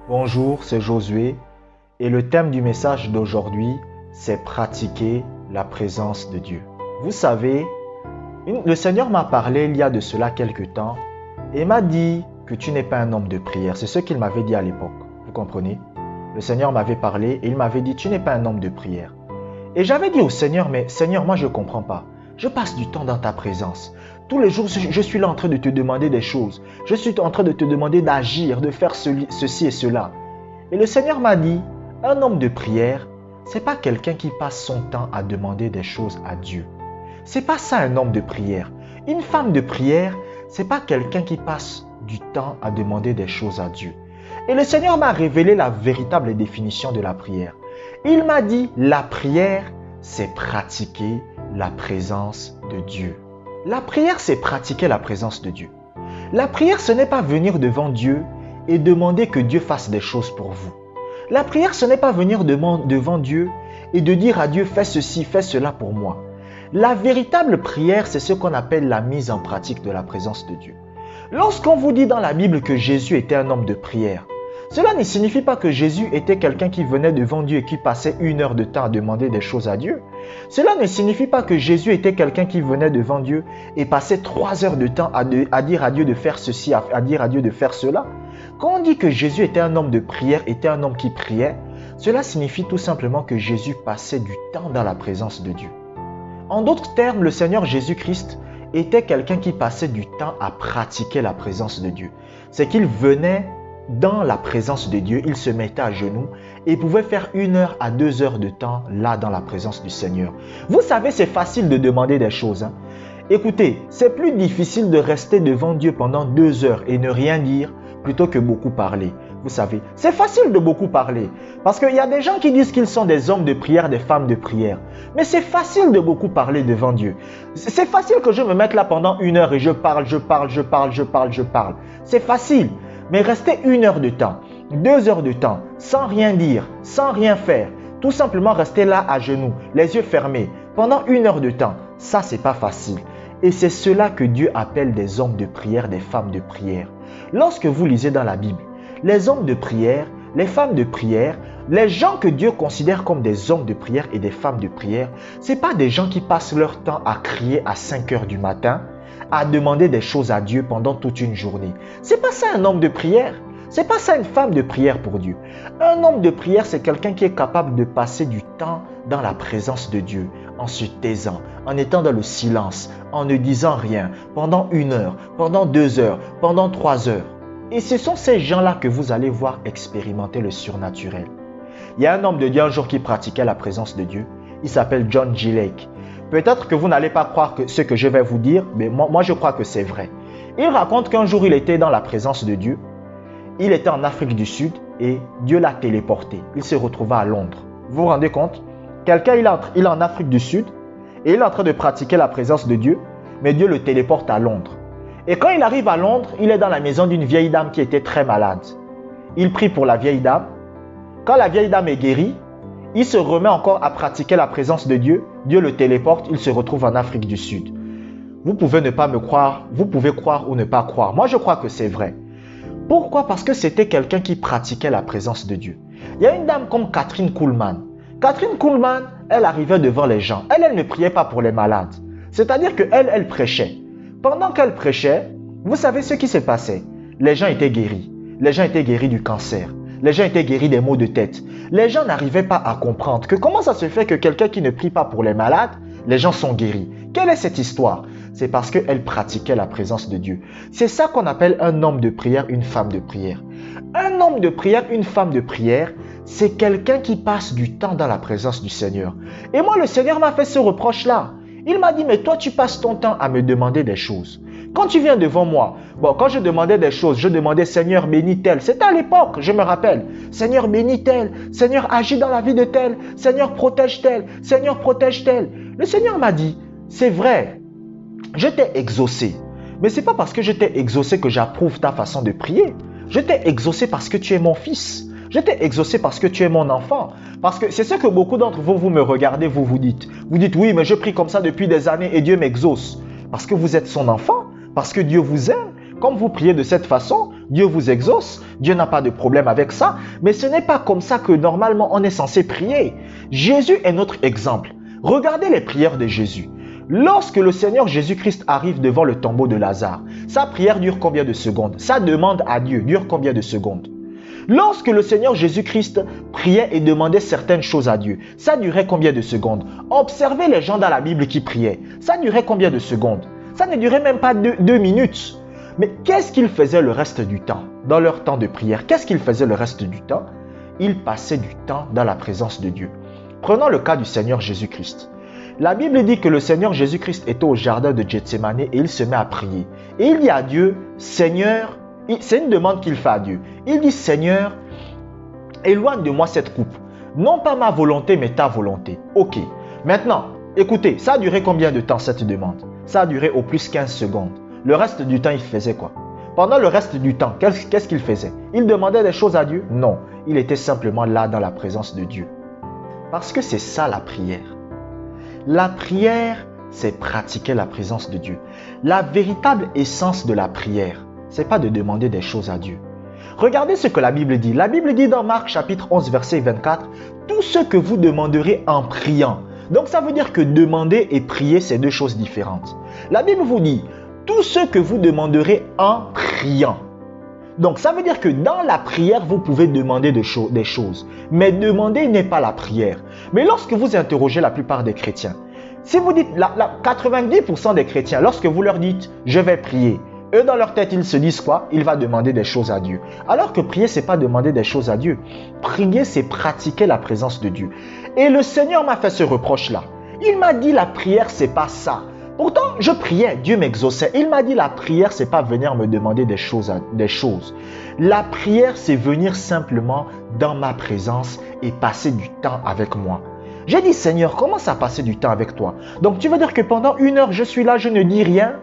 Bonjour, c'est Josué et le thème du message d'aujourd'hui, c'est pratiquer la présence de Dieu. Vous savez, le Seigneur m'a parlé il y a de cela quelque temps et m'a dit que tu n'es pas un homme de prière. C'est ce qu'il m'avait dit à l'époque, vous comprenez? Le Seigneur m'avait parlé et il m'avait dit, tu n'es pas un homme de prière. Et j'avais dit au Seigneur, mais Seigneur, moi je ne comprends pas. Je passe du temps dans ta présence. Tous les jours, je suis là en train de te demander des choses. Je suis en train de te demander d'agir, de faire ceci et cela. Et le Seigneur m'a dit, un homme de prière, ce n'est pas quelqu'un qui passe son temps à demander des choses à Dieu. Ce n'est pas ça un homme de prière. Une femme de prière, ce n'est pas quelqu'un qui passe du temps à demander des choses à Dieu. Et le Seigneur m'a révélé la véritable définition de la prière. Il m'a dit, la prière, c'est pratiquer la présence de Dieu. La prière, c'est pratiquer la présence de Dieu. La prière, ce n'est pas venir devant Dieu et demander que Dieu fasse des choses pour vous. La prière, ce n'est pas venir devant Dieu et de dire à Dieu, fais ceci, fais cela pour moi. La véritable prière, c'est ce qu'on appelle la mise en pratique de la présence de Dieu. Lorsqu'on vous dit dans la Bible que Jésus était un homme de prière, cela ne signifie pas que Jésus était quelqu'un qui venait devant Dieu et qui passait 1 heure de temps à demander des choses à Dieu. Cela ne signifie pas que Jésus était quelqu'un qui venait devant Dieu et passait 3 heures de temps à dire à Dieu de faire ceci, à dire à Dieu de faire cela. Quand on dit que Jésus était un homme de prière, était un homme qui priait, cela signifie tout simplement que Jésus passait du temps dans la présence de Dieu. En d'autres termes, le Seigneur Jésus-Christ était quelqu'un qui passait du temps à pratiquer la présence de Dieu. C'est qu'il venait dans la présence de Dieu, il se mettait à genoux et pouvait faire 1 heure à 2 heures de temps là dans la présence du Seigneur. Vous savez, c'est facile de demander des choses. Écoutez, c'est plus difficile de rester devant Dieu pendant 2 heures et ne rien dire plutôt que beaucoup parler. Vous savez, c'est facile de beaucoup parler parce qu'il y a des gens qui disent qu'ils sont des hommes de prière, des femmes de prière. Mais c'est facile de beaucoup parler devant Dieu. C'est facile que je me mette là pendant 1 heure et je parle. C'est facile. Mais rester 1 heure de temps, 2 heures de temps, sans rien dire, sans rien faire, tout simplement rester là à genoux, les yeux fermés, pendant 1 heure de temps, ça c'est pas facile. Et c'est cela que Dieu appelle des hommes de prière, des femmes de prière. Lorsque vous lisez dans la Bible, les hommes de prière, les femmes de prière, les gens que Dieu considère comme des hommes de prière et des femmes de prière, ce n'est pas des gens qui passent leur temps à crier à 5 heures du matin, à demander des choses à Dieu pendant toute une journée. C'est pas ça un homme de prière. C'est pas ça une femme de prière pour Dieu. Un homme de prière, c'est quelqu'un qui est capable de passer du temps dans la présence de Dieu, en se taisant, en étant dans le silence, en ne disant rien, pendant 1 heure, pendant 2 heures, pendant 3 heures. Et ce sont ces gens-là que vous allez voir expérimenter le surnaturel. Il y a un homme de Dieu un jour qui pratiquait la présence de Dieu. Il s'appelle John G. Lake. Peut-être que vous n'allez pas croire ce que je vais vous dire, mais moi je crois que c'est vrai. Il raconte qu'un jour il était dans la présence de Dieu. Il était en Afrique du Sud et Dieu l'a téléporté. Il se retrouva à Londres. Vous vous rendez compte? Quelqu'un il est en Afrique du Sud et il est en train de pratiquer la présence de Dieu, mais Dieu le téléporte à Londres. Et quand il arrive à Londres, il est dans la maison d'une vieille dame qui était très malade. Il prie pour la vieille dame. Quand la vieille dame est guérie, il se remet encore à pratiquer la présence de Dieu. Dieu le téléporte, il se retrouve en Afrique du Sud. Vous pouvez ne pas me croire, vous pouvez croire ou ne pas croire. Moi, je crois que c'est vrai. Pourquoi? Parce que c'était quelqu'un qui pratiquait la présence de Dieu. Il y a une dame comme Kathryn Kuhlman. Kathryn Kuhlman, elle arrivait devant les gens. Elle ne priait pas pour les malades. C'est-à-dire qu'elle prêchait. Pendant qu'elle prêchait, vous savez ce qui s'est passé? Les gens étaient guéris. Les gens étaient guéris du cancer. Les gens étaient guéris des maux de tête. Les gens n'arrivaient pas à comprendre que comment ça se fait que quelqu'un qui ne prie pas pour les malades, les gens sont guéris. Quelle est cette histoire? C'est parce qu'elle pratiquait la présence de Dieu. C'est ça qu'on appelle un homme de prière, une femme de prière. Un homme de prière, une femme de prière, c'est quelqu'un qui passe du temps dans la présence du Seigneur. Et moi, le Seigneur m'a fait ce reproche-là. Il m'a dit, mais toi, tu passes ton temps à me demander des choses. Quand tu viens devant moi, quand je demandais des choses, je demandais, Seigneur, bénis tel. C'était à l'époque, je me rappelle. Seigneur, bénis tel. Seigneur, agis dans la vie de tel. Seigneur, protège tel. Seigneur, protège tel. Le Seigneur m'a dit, c'est vrai, je t'ai exaucé. Mais ce n'est pas parce que je t'ai exaucé que j'approuve ta façon de prier. Je t'ai exaucé parce que tu es mon fils. Je t'ai exaucé parce que tu es mon enfant. Parce que c'est ce que beaucoup d'entre vous, vous me regardez, vous vous dites. Vous dites, oui, mais je prie comme ça depuis des années et Dieu m'exauce. Parce que vous êtes son enfant. Parce que Dieu vous aime. Comme vous priez de cette façon, Dieu vous exauce, Dieu n'a pas de problème avec ça, mais ce n'est pas comme ça que normalement on est censé prier. Jésus est notre exemple. Regardez les prières de Jésus. Lorsque le Seigneur Jésus-Christ arrive devant le tombeau de Lazare, sa prière dure combien de secondes? Sa demande à Dieu dure combien de secondes? Lorsque le Seigneur Jésus-Christ priait et demandait certaines choses à Dieu, ça durait combien de secondes? Observez les gens dans la Bible qui priaient. Ça durait combien de secondes? Ça ne durait même pas 2 minutes. Mais qu'est-ce qu'ils faisaient le reste du temps? Dans leur temps de prière, qu'est-ce qu'ils faisaient le reste du temps? Ils passaient du temps dans la présence de Dieu. Prenons le cas du Seigneur Jésus-Christ. La Bible dit que le Seigneur Jésus-Christ était au jardin de Gethsémane et il se met à prier. Et il dit à Dieu, Seigneur, c'est une demande qu'il fait à Dieu. Il dit, Seigneur, éloigne de moi cette coupe. Non pas ma volonté, mais ta volonté. Ok. Maintenant, écoutez, ça a duré combien de temps cette demande? Ça a duré au plus 15 secondes. Le reste du temps, il faisait quoi? Pendant le reste du temps, qu'est-ce qu'il faisait? Il demandait des choses à Dieu? Non. Il était simplement là dans la présence de Dieu. Parce que c'est ça la prière. La prière, c'est pratiquer la présence de Dieu. La véritable essence de la prière, c'est pas de demander des choses à Dieu. Regardez ce que la Bible dit. La Bible dit dans Marc chapitre 11 verset 24, « Tout ce que vous demanderez en priant. » Donc ça veut dire que demander et prier, c'est deux choses différentes. La Bible vous dit, « Tout ce que vous demanderez en priant. » Donc ça veut dire que dans la prière, vous pouvez demander des choses. Mais demander n'est pas la prière. Mais lorsque vous interrogez la plupart des chrétiens, si vous dites, 90% des chrétiens, lorsque vous leur dites, « Je vais prier », eux, dans leur tête, ils se disent quoi? Il va demander des choses à Dieu. Alors que prier, ce n'est pas demander des choses à Dieu. Prier, c'est pratiquer la présence de Dieu. Et le Seigneur m'a fait ce reproche-là. Il m'a dit, la prière, ce n'est pas ça. Pourtant, je priais, Dieu m'exauçait. Il m'a dit, la prière, ce n'est pas venir me demander des choses. La prière, c'est venir simplement dans ma présence et passer du temps avec moi. J'ai dit, Seigneur, commence à passer du temps avec toi. Donc, tu veux dire que pendant 1 heure, je suis là, je ne dis rien?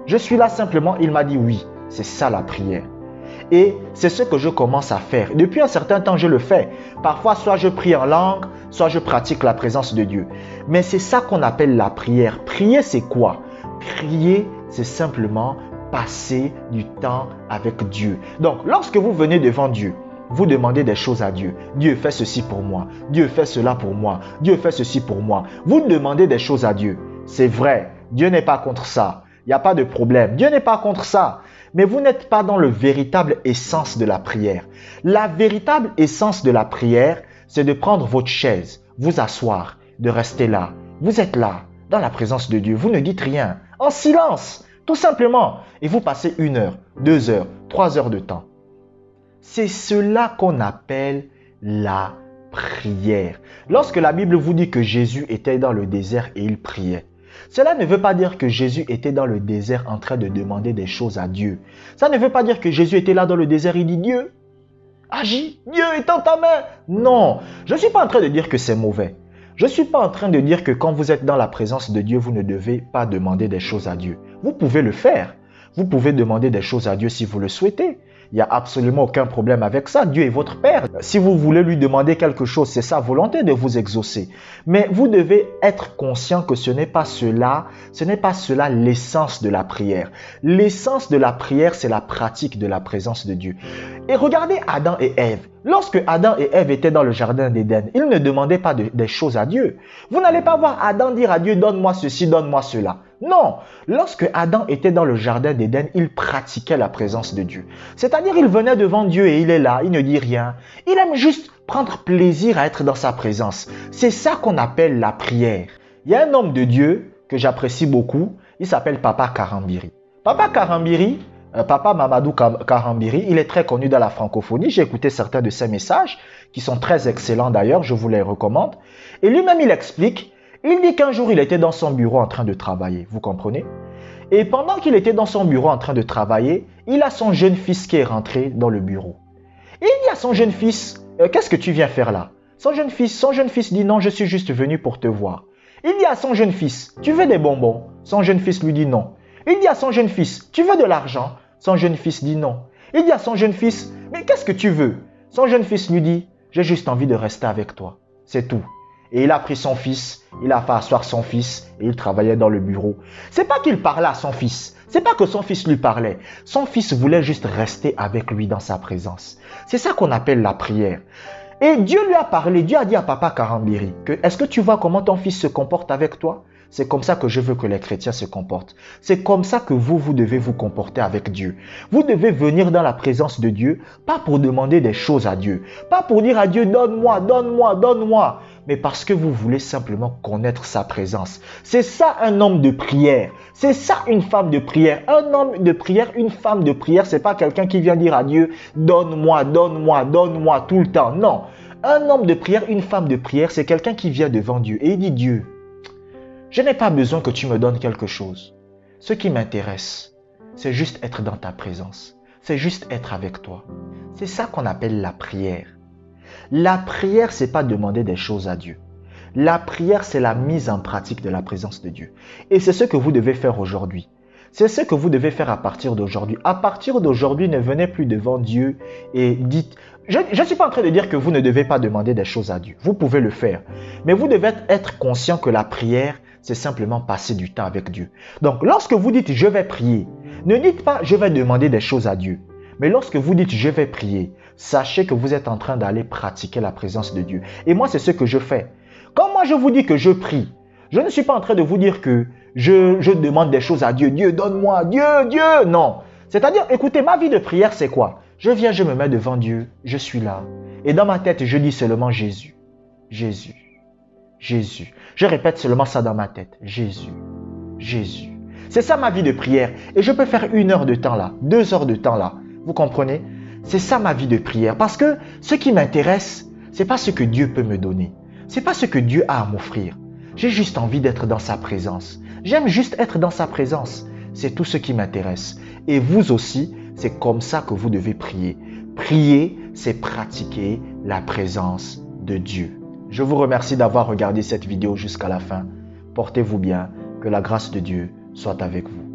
Je suis là simplement, il m'a dit oui, c'est ça la prière. Et c'est ce que je commence à faire. Depuis un certain temps, je le fais. Parfois, soit je prie en langue, soit je pratique la présence de Dieu. Mais c'est ça qu'on appelle la prière. Prier, c'est quoi? Prier, c'est simplement passer du temps avec Dieu. Donc, lorsque vous venez devant Dieu, vous demandez des choses à Dieu. Dieu fait ceci pour moi. Dieu fait cela pour moi. Dieu fait ceci pour moi. Vous demandez des choses à Dieu. C'est vrai, Dieu n'est pas contre ça. Il n'y a pas de problème. Dieu n'est pas contre ça. Mais vous n'êtes pas dans le véritable essence de la prière. La véritable essence de la prière, c'est de prendre votre chaise, vous asseoir, de rester là. Vous êtes là, dans la présence de Dieu. Vous ne dites rien. En silence, tout simplement. Et vous passez 1 heure, 2 heures, 3 heures de temps. C'est cela qu'on appelle la prière. Lorsque la Bible vous dit que Jésus était dans le désert et il priait, cela ne veut pas dire que Jésus était dans le désert en train de demander des choses à Dieu. Ça ne veut pas dire que Jésus était là dans le désert et il dit Dieu, agis, Dieu étend ta main. Non, je ne suis pas en train de dire que c'est mauvais. Je ne suis pas en train de dire que quand vous êtes dans la présence de Dieu, vous ne devez pas demander des choses à Dieu. Vous pouvez le faire. Vous pouvez demander des choses à Dieu si vous le souhaitez. Il n'y a absolument aucun problème avec ça. Dieu est votre Père. Si vous voulez lui demander quelque chose, c'est sa volonté de vous exaucer. Mais vous devez être conscient que ce n'est pas cela l'essence de la prière. L'essence de la prière, c'est la pratique de la présence de Dieu. Et regardez Adam et Ève. Lorsque Adam et Ève étaient dans le jardin d'Éden, ils ne demandaient pas des choses à Dieu. Vous n'allez pas voir Adam dire à Dieu, donne-moi ceci, donne-moi cela. Non, lorsque Adam était dans le jardin d'Éden, il pratiquait la présence de Dieu. C'est-à-dire, il venait devant Dieu et il est là, il ne dit rien. Il aime juste prendre plaisir à être dans sa présence. C'est ça qu'on appelle la prière. Il y a un homme de Dieu que j'apprécie beaucoup, il s'appelle Papa Karambiri. Papa Karambiri, Papa Mamadou Karambiri, il est très connu dans la francophonie. J'ai écouté certains de ses messages, qui sont très excellents d'ailleurs, je vous les recommande. Et lui-même, il explique. Il dit qu'un jour, il était dans son bureau en train de travailler, vous comprenez? Et pendant qu'il était dans son bureau en train de travailler, il a son jeune fils qui est rentré dans le bureau. Et il dit à son jeune fils, qu'est-ce que tu viens faire là? Son jeune fils dit, non, je suis juste venu pour te voir. Il dit à son jeune fils, tu veux des bonbons? Son jeune fils lui dit non. Il dit à son jeune fils, tu veux de l'argent? Son jeune fils dit non. Il dit à son jeune fils, mais qu'est-ce que tu veux? Son jeune fils lui dit, j'ai juste envie de rester avec toi, c'est tout. Et il a pris son fils, il a fait asseoir son fils et il travaillait dans le bureau. C'est pas qu'il parlait à son fils. C'est pas que son fils lui parlait. Son fils voulait juste rester avec lui dans sa présence. C'est ça qu'on appelle la prière. Et Dieu lui a parlé. Dieu a dit à Papa Karambiri que est-ce que tu vois comment ton fils se comporte avec toi? C'est comme ça que je veux que les chrétiens se comportent. C'est comme ça que vous devez vous comporter avec Dieu. Vous devez venir dans la présence de Dieu, pas pour demander des choses à Dieu, pas pour dire à Dieu donne-moi, donne-moi, donne-moi, mais parce que vous voulez simplement connaître sa présence. C'est ça un homme de prière. C'est ça une femme de prière. Un homme de prière, une femme de prière, c'est pas quelqu'un qui vient dire à Dieu donne-moi, donne-moi, donne-moi tout le temps. Non. Un homme de prière, une femme de prière, c'est quelqu'un qui vient devant Dieu et il dit Dieu, je n'ai pas besoin que tu me donnes quelque chose. Ce qui m'intéresse, c'est juste être dans ta présence. C'est juste être avec toi. C'est ça qu'on appelle la prière. La prière, c'est pas demander des choses à Dieu. La prière, c'est la mise en pratique de la présence de Dieu. Et c'est ce que vous devez faire aujourd'hui. C'est ce que vous devez faire à partir d'aujourd'hui. À partir d'aujourd'hui, ne venez plus devant Dieu et dites... Je ne suis pas en train de dire que vous ne devez pas demander des choses à Dieu. Vous pouvez le faire. Mais vous devez être conscient que la prière, c'est simplement passer du temps avec Dieu. Donc, lorsque vous dites « je vais prier », ne dites pas « je vais demander des choses à Dieu ». Mais lorsque vous dites « je vais prier », sachez que vous êtes en train d'aller pratiquer la présence de Dieu. Et moi, c'est ce que je fais. Quand moi, je vous dis que je prie, je ne suis pas en train de vous dire que je demande des choses à Dieu. Dieu, donne-moi. Dieu, Dieu. Non. C'est-à-dire, écoutez, ma vie de prière, c'est quoi? Je viens, je me mets devant Dieu. Je suis là. Et dans ma tête, je dis seulement Jésus. Jésus. Jésus. Je répète seulement ça dans ma tête. Jésus. Jésus. C'est ça ma vie de prière. Et je peux faire 1 heure de temps là, 2 heures de temps là. Vous comprenez? C'est ça ma vie de prière. Parce que ce qui m'intéresse, c'est pas ce que Dieu peut me donner. C'est pas ce que Dieu a à m'offrir. J'ai juste envie d'être dans sa présence. J'aime juste être dans sa présence. C'est tout ce qui m'intéresse. Et vous aussi, c'est comme ça que vous devez prier. Prier, c'est pratiquer la présence de Dieu. Je vous remercie d'avoir regardé cette vidéo jusqu'à la fin. Portez-vous bien. Que la grâce de Dieu soit avec vous.